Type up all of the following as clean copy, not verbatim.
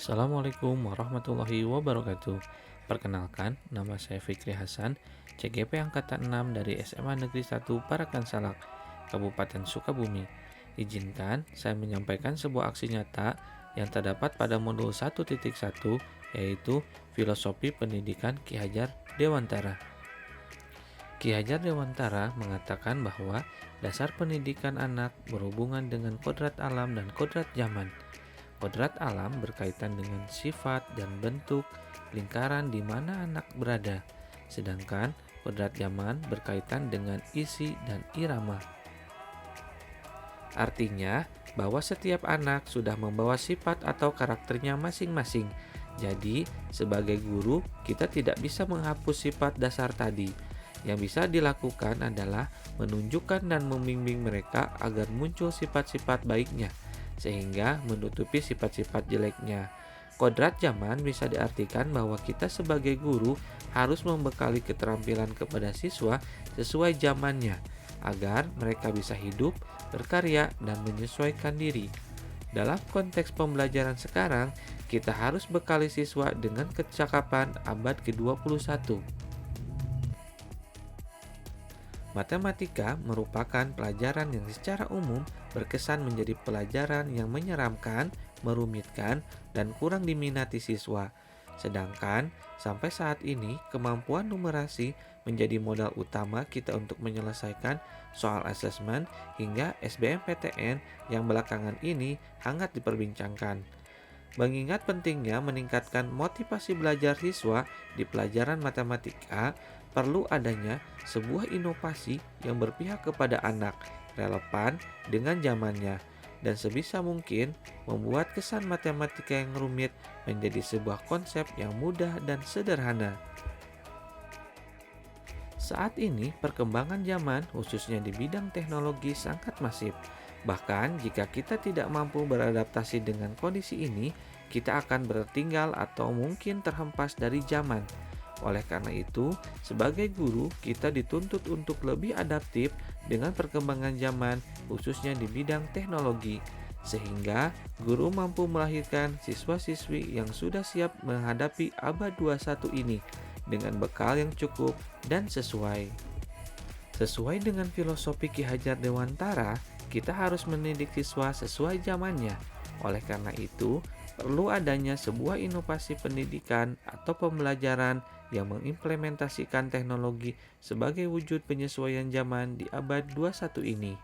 Assalamualaikum warahmatullahi wabarakatuh. Perkenalkan, nama saya Fikri Hasan, CGP Angkatan 6 dari SMA Negeri 1 Parakan Salak, Kabupaten Sukabumi. Izinkan saya menyampaikan sebuah aksi nyata yang terdapat pada modul 1.1, yaitu Filosofi Pendidikan Ki Hajar Dewantara. Ki Hajar Dewantara mengatakan bahwa dasar pendidikan anak berhubungan dengan kodrat alam dan kodrat zaman. Kodrat alam berkaitan dengan sifat dan bentuk lingkaran di mana anak berada, sedangkan kodrat zaman berkaitan dengan isi dan irama. Artinya, bahwa setiap anak sudah membawa sifat atau karakternya masing-masing. Jadi, sebagai guru, kita tidak bisa menghapus sifat dasar tadi. Yang bisa dilakukan adalah menunjukkan dan membimbing mereka agar muncul sifat-sifat baiknya, sehingga menutupi sifat-sifat jeleknya. Kodrat zaman bisa diartikan bahwa kita sebagai guru harus membekali keterampilan kepada siswa sesuai zamannya, agar mereka bisa hidup, berkarya, dan menyesuaikan diri. Dalam konteks pembelajaran sekarang, kita harus bekali siswa dengan kecakapan abad ke-21. Matematika merupakan pelajaran yang secara umum berkesan menjadi pelajaran yang menyeramkan, merumitkan, dan kurang diminati siswa. Sedangkan sampai saat ini kemampuan numerasi menjadi modal utama kita untuk menyelesaikan soal asesmen hingga SBMPTN yang belakangan ini hangat diperbincangkan. Mengingat pentingnya meningkatkan motivasi belajar siswa di pelajaran matematika, perlu adanya sebuah inovasi yang berpihak kepada anak, relevan dengan zamannya, dan sebisa mungkin membuat kesan matematika yang rumit menjadi sebuah konsep yang mudah dan sederhana. Saat ini, perkembangan zaman, khususnya di bidang teknologi, sangat masif. Bahkan, jika kita tidak mampu beradaptasi dengan kondisi ini, kita akan tertinggal atau mungkin terhempas dari zaman. Oleh karena itu, sebagai guru, kita dituntut untuk lebih adaptif dengan perkembangan zaman, khususnya di bidang teknologi, sehingga guru mampu melahirkan siswa-siswi yang sudah siap menghadapi abad 21 ini dengan bekal yang cukup dan sesuai. Sesuai dengan filosofi Ki Hajar Dewantara, kita harus mendidik siswa sesuai zamannya. Oleh karena itu, perlu adanya sebuah inovasi pendidikan atau pembelajaran yang mengimplementasikan teknologi sebagai wujud penyesuaian zaman di abad 21 ini.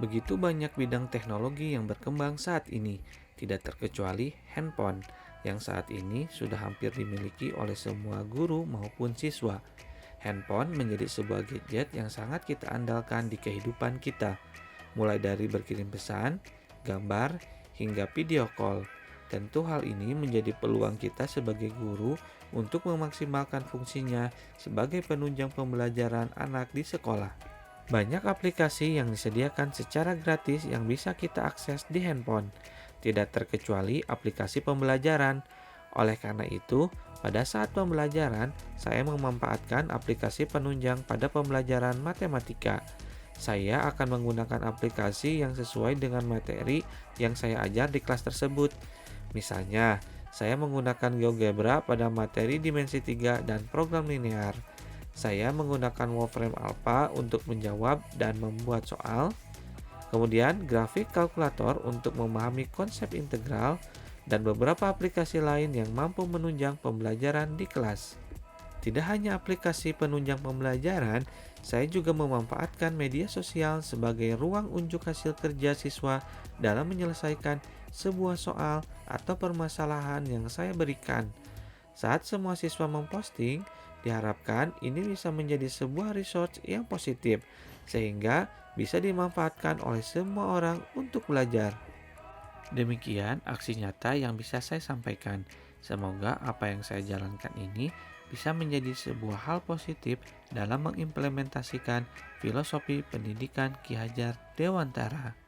Begitu banyak bidang teknologi yang berkembang saat ini, tidak terkecuali handphone, yang saat ini sudah hampir dimiliki oleh semua guru maupun siswa. Handphone menjadi sebuah gadget yang sangat kita andalkan di kehidupan kita, mulai dari berkirim pesan, gambar, hingga video call. Tentu hal ini menjadi peluang kita sebagai guru untuk memaksimalkan fungsinya sebagai penunjang pembelajaran anak di sekolah. Banyak aplikasi yang disediakan secara gratis yang bisa kita akses di handphone, tidak terkecuali aplikasi pembelajaran. Oleh karena itu, pada saat pembelajaran, saya memanfaatkan aplikasi penunjang pada pembelajaran matematika. Saya akan menggunakan aplikasi yang sesuai dengan materi yang saya ajar di kelas tersebut. Misalnya, saya menggunakan GeoGebra pada materi dimensi 3 dan program linear. Saya menggunakan Wolfram Alpha untuk menjawab dan membuat soal. Kemudian, grafik kalkulator untuk memahami konsep integral, dan beberapa aplikasi lain yang mampu menunjang pembelajaran di kelas. Tidak hanya aplikasi penunjang pembelajaran, saya juga memanfaatkan media sosial sebagai ruang unjuk hasil kerja siswa dalam menyelesaikan sebuah soal atau permasalahan yang saya berikan. Saat semua siswa memposting, diharapkan ini bisa menjadi sebuah resource yang positif, sehingga bisa dimanfaatkan oleh semua orang untuk belajar. Demikian aksi nyata yang bisa saya sampaikan. Semoga apa yang saya jalankan ini bisa menjadi sebuah hal positif dalam mengimplementasikan filosofi pendidikan Ki Hajar Dewantara.